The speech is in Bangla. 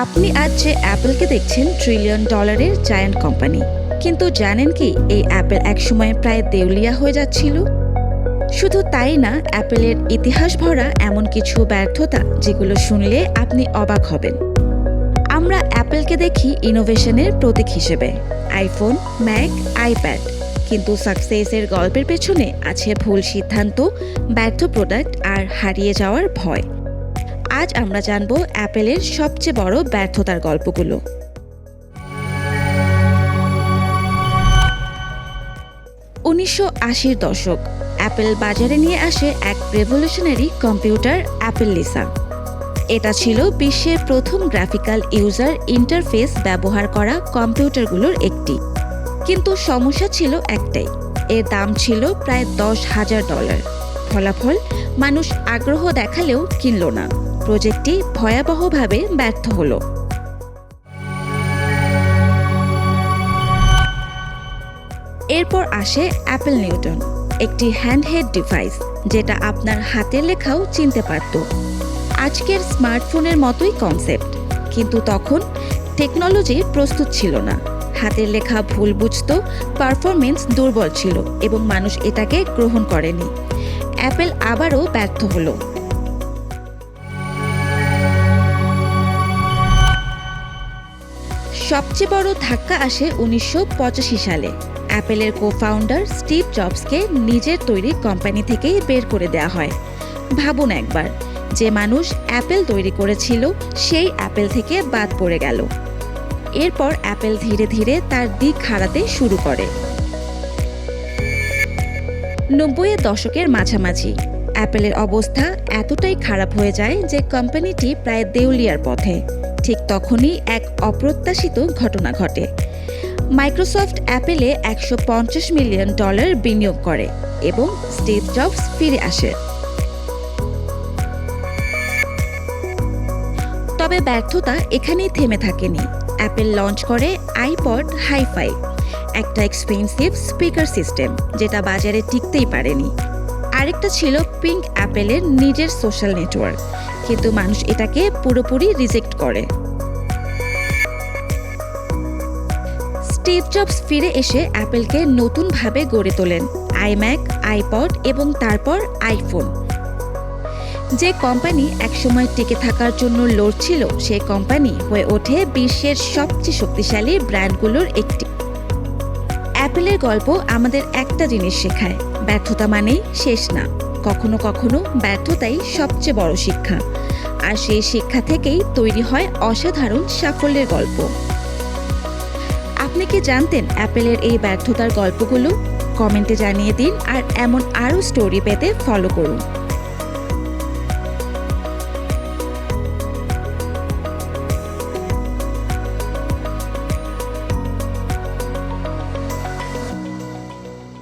আপনি আজ যে অ্যাপলকে দেখছেন ট্রিলিয়ন ডলারের জায়ান্ট কোম্পানি, কিন্তু জানেন কি এই অ্যাপল একসময় প্রায় দেউলিয়া হয়ে যাচ্ছিল। শুধু তাই না, অ্যাপলের ইতিহাস ভরা এমন কিছু ব্যর্থতা যেগুলো শুনলে আপনি অবাক হবেন। আমরা অ্যাপলকে দেখি ইনোভেশনের প্রতীক হিসেবে, আইফোন, ম্যাক, আইপ্যাড, কিন্তু সাকসেসের গল্পের পেছনে আছে ভুল সিদ্ধান্ত, ব্যর্থ প্রোডাক্ট আর হারিয়ে যাওয়ার ভয়। আজ আমরা জানব অ্যাপলের সবচেয়ে বড় ব্যর্থতার গল্পগুলো। 1980-র দশক, অ্যাপল বাজারে নিয়ে আসে এক রেভলিউশনারি কম্পিউটার, অ্যাপল লিসা। এটা ছিল বিশ্বের প্রথম গ্রাফিক্যাল ইউজার ইন্টারফেস ব্যবহার করা কম্পিউটারগুলোর একটি। কিন্তু সমস্যা ছিল একটাই, এর দাম ছিল প্রায় $10,000। ফলাফল, মানুষ আগ্রহ দেখালেও কিনল না। প্রজেক্টটি ভয়াবহভাবে ব্যর্থ হলো। এরপর আসে অ্যাপল নিউটন, একটি হ্যান্ডহেল্ড ডিভাইস যেটা আপনার হাতের লেখাও চিনতে পারত। আজকের স্মার্টফোনের মতোই কনসেপ্ট, কিন্তু তখন টেকনোলজি প্রস্তুত ছিল না। হাতের লেখা ভুল বুঝত, পারফরমেন্স দুর্বল ছিল এবং মানুষ এটাকে গ্রহণ করেনি। অ্যাপল আবারও ব্যর্থ হলো। সবচেয়ে বড় ধাক্কা আসে 1985 সালে। অ্যাপলের কো-ফাউন্ডার স্টিভ জবসকে নিজের তৈরি কোম্পানি থেকেই বের করে দেওয়া হয়। ভাবুন একবার, যে মানুষ অ্যাপল তৈরি করেছিল সেই অ্যাপল থেকে বাদ পড়ে গেল। এরপর অ্যাপল ধীরে ধীরে তার দিক হারাতে শুরু করে। 90-এর দশকের মাঝামাঝি অ্যাপলের অবস্থা এতটাই খারাপ হয়ে যায় যে কোম্পানিটি প্রায় দেউলিয়ার পথে। ঠিক তখনই এক অপ্রত্যাশিত ঘটনা ঘটে। মাইক্রোসফট অ্যাপলে $150 মিলিয়ন বিনিয়োগ করে এবং স্টিভ জবস ফিরে আসে। তবে ব্যর্থতা এখানেই থেমে থাকেনি। অ্যাপল লঞ্চ করে আইপড হাই-ফাই, একটা এক্সপেন্সিভ স্পিকার সিস্টেম যেটা বাজারে টিকতেই পারেনি। আরেকটা ছিল পিঙ্ক, অ্যাপলের নিজের সোশ্যাল নেটওয়ার্ক, কিন্তু মানুষ এটাকে পুরোপুরি রিজেক্ট করে। স্টিভ জবস ফিরে এসে অ্যাপলকে নতুনভাবে গড়ে তোলেন, আইম্যাক, আইপড এবং তারপর আইফোন। যে কোম্পানি একসময় টিকে থাকার জন্য লড়ছিল, সেই কোম্পানি হয়ে ওঠে বিশ্বের সবচেয়ে শক্তিশালী ব্র্যান্ডগুলোর একটি। অ্যাপলের গল্প আমাদের একটা জিনিস শেখায়, ব্যর্থতা মানেই শেষ না। কখনো কখনো ব্যর্থতাই সবচেয়ে বড় শিক্ষা, আর সেই শিক্ষা থেকেই তৈরি হয় অসাধারণ সাফল্যের গল্প। আপনি কি জানতেন অ্যাপলের এই ব্যর্থতার গল্পগুলো? কমেন্টে জানিয়ে দিন, আর এমন আরও স্টোরি পেতে ফলো করুন।